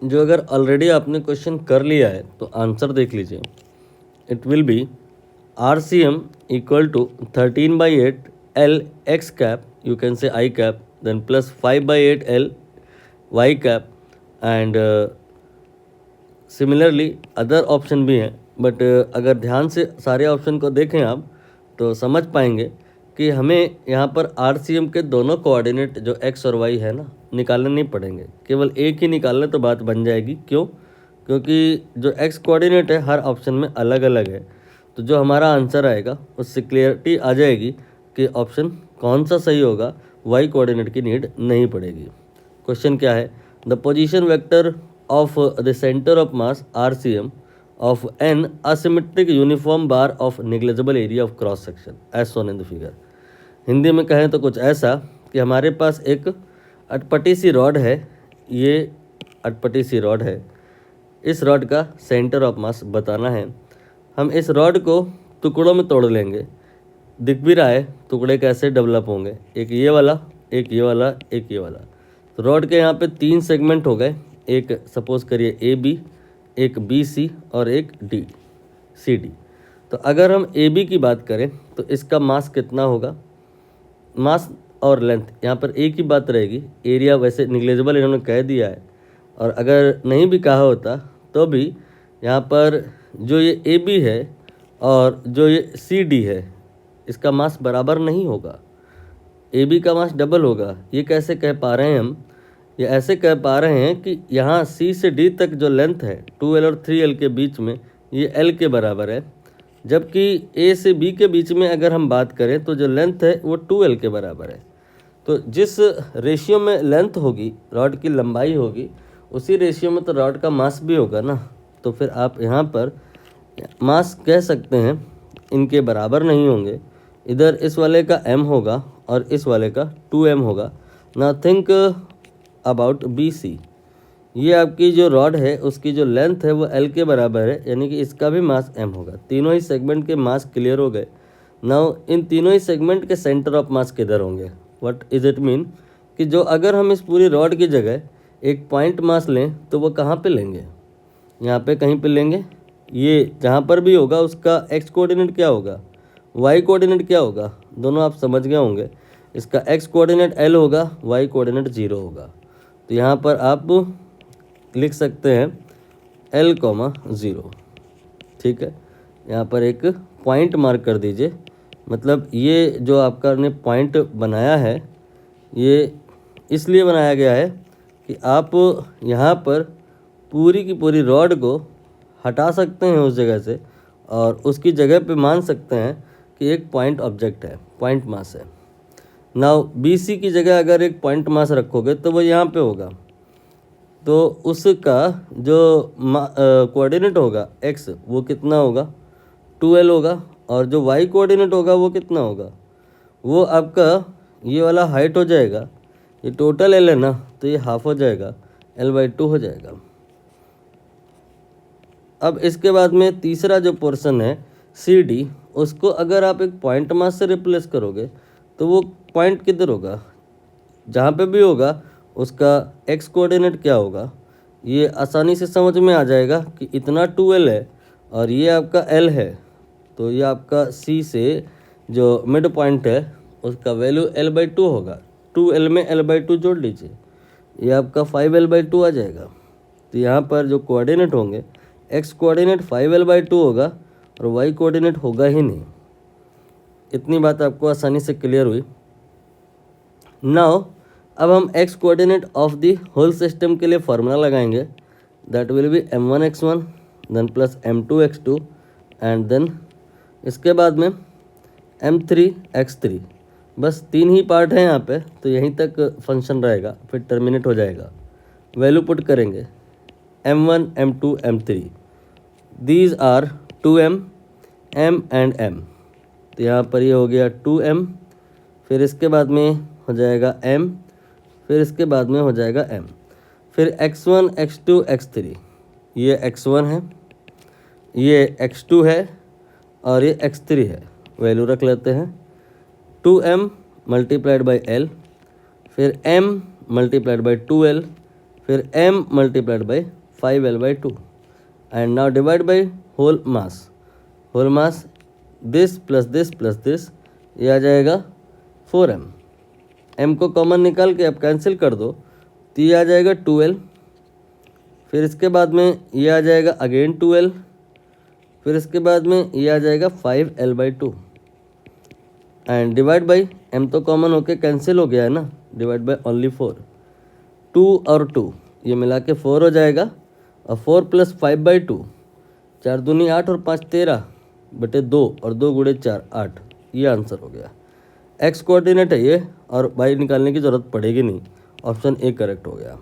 जो अगर ऑलरेडी आपने क्वेश्चन कर लिया है तो आंसर देख लीजिए. It will be RCM equal to 13/8 L x cap, you can say I cap, then plus 5/8 L y cap, and similarly other option भी हैं. बट अगर ध्यान से सारे ऑप्शन को देखें आप तो समझ पाएंगे कि हमें यहाँ पर RCM के दोनों कोऑर्डिनेट जो x और y है ना निकालने नहीं पड़ेंगे, केवल एक ही निकाल लें तो बात बन जाएगी. क्यों? क्योंकि जो x कोऑर्डिनेट है हर ऑप्शन में अलग अलग है. तो जो हमारा आंसर आएगा उससे क्लियरिटी आ जाएगी कि ऑप्शन कौन सा सही होगा. y कोऑर्डिनेट की नीड नहीं पड़ेगी. क्वेश्चन क्या है? The position vector of the center of mass RCM of an asymmetric uniform bar of negligible area of cross section as shown in the figure. Hindi में कहें तो कुछ ऐसा कि हमारे पास एक अटपटी सी रॉड है. ये अटपटी सी रॉड है. इस रॉड का सेंटर ऑफ मास बताना है. हम इस रॉड को टुकड़ों में तोड़ लेंगे. दिख भी रहा है टुकड़े कैसे डेवलप होंगे. एक ये वाला, एक ये वाला, एक ये वाला. तो रॉड के यहाँ पे 3 सेगमेंट हो गए. एक सपोज करिए AB, एक BC और एक CD. तो अगर हम AB की बात करें तो इसका मास कितना होगा? मास और लेंथ यहाँ पर एक ही बात रहेगी. एरिया वैसे निग्लेजिबल इन्होंने कह दिया है, और अगर नहीं भी कहा होता तो भी यहाँ पर जो ये AB है और जो ये CD है इसका मास बराबर नहीं होगा. AB का मास डबल होगा. ये कैसे कह पा रहे हैं हम? ये ऐसे कह पा रहे हैं कि यहाँ C से D तक जो लेंथ है 2L और 3L के बीच में ये L के बराबर है, जबकि A से B के बीच में अगर हम बात करें तो जो लेंथ है वो 2L के बराबर है. तो जिस रेशियो में लेंथ होगी, रॉड की लंबाई होगी, उसी रेशियो में तो रॉड का मास भी होगा ना. तो फिर आप यहाँ पर मास कह सकते हैं इनके बराबर नहीं होंगे. इधर इस वाले का m होगा और इस वाले का 2m होगा. Now think about BC. ये आपकी जो रॉड है उसकी जो लेंथ है वो L के बराबर है, यानी कि इसका भी मास m होगा. तीनों ही सेगमेंट के मास क्लियर हो गए. नाउ इन तीनों ही सेगमेंट के सेंटर ऑफ मास किधर होंगे? व्हाट इज इट मीन कि जो अगर हम इस पूरी रॉड की जगह एक पॉइंट मास लें तो वो कहाँ पे लेंगे? यहाँ पे कहीं पे लेंगे. ये जहाँ पर भी होगा उसका x कोऑर्डिनेट क्या होगा, y कोऑर्डिनेट क्या होगा, दोनों आप समझ गए होंगे. इसका x कोऑर्डिनेट L होगा, y कोऑर्डिनेट 0 होगा. तो यहाँ पर आप लिख सकते हैं L, 0. ठीक है. यहाँ पर एक पॉइंट मार्क कर दीजिए. मतलब ये जो आपका ने पॉइंट बनाया है ये इसलिए बनाया गया है कि आप यहाँ पर पूरी की पूरी रॉड को हटा सकते हैं उस जगह से और उसकी जगह पे मान सकते हैं कि एक पॉइंट ऑब्जेक्ट है, पॉइंट मास है. नाउ BC की जगह अगर एक पॉइंट मास रखोगे तो वो यहाँ पे होगा. तो उसका जो कोऑर्डिनेट होगा x वो कितना होगा? 2L होगा. और जो y कोऑर्डिनेट होगा वो कितना होगा? वो आपका ये वाला हाइट हो जाएगा. ये टोटल L है ना, तो ये हाफ हो जाएगा, L/2 हो जाएगा. अब इसके बाद में तीसरा जो पोर्शन है CD, उसको अगर आप एक पॉइंट मास से रिप्लेस करोगे तो वो पॉइंट किधर होगा? जहाँ पे भी होगा उसका x कोऑर्डिनेट क्या होगा? ये आसानी से समझ में आ जाएगा कि इतना 2L है और ये आपका L है. तो ये आपका C से जो मिड पॉइंट है उसका वैल्यू L/2 होगा. 2L में L/2 जोड़ लीजिए, ये आपका 5L/2 आ जाएगा. तो यहाँ पर जो कोऑर्डिनेट होंगे x कोऑर्डिनेट 5L/2 होगा और y कोऑर्डिनेट होगा ही नहीं. इतनी बात आपको आसानी से क्लियर हुई. नाउ अब हम x coordinate of the whole system के लिए फार्मूला लगाएंगे. That will be m1x1 then plus m2x2 and then इसके बाद में m3x3. बस 3 ही पार्ट हैं यहाँ पे, तो यहीं तक फंक्शन रहेगा, फिर टर्मिनेट हो जाएगा. वैल्यू पुट करेंगे m1, m2, m3. These are 2m, m and m. तो यहाँ पर ये हो गया 2m, फिर इसके बाद में हो जाएगा m, फिर इसके बाद में हो जाएगा m, फिर x1, x2, x3. ये x1 है, ये x2 है और ये x3 है. वैल्यू रख लेते हैं 2m मल्टीप्लाइड बाई l, फिर m मल्टीप्लाइड बाई 2l फिर m multiplied by 5L/2 and now divide by whole mass this plus this ये आ जाएगा 4m। m को कॉमन निकाल के अब कैंसिल कर दो तो ये आ जाएगा 2l। फिर इसके बाद में ये आ जाएगा अगेन 2l। फिर इसके बाद में ये आ जाएगा 5L/2 and divide by m तो कॉमन होके कैंसिल हो गया है ना, डिवाइड बाई ओनली 4। 2 और 2 ये मिला के 4 हो जाएगा और 4 + 5/2 4 दूनी 8 और 5 13 बटे 2 और 2 गुणे 4 8। ये आंसर हो गया। एक्स कोऑर्डिनेट है ये और वाई निकालने की ज़रूरत पड़ेगी नहीं। ऑप्शन ए करेक्ट हो गया।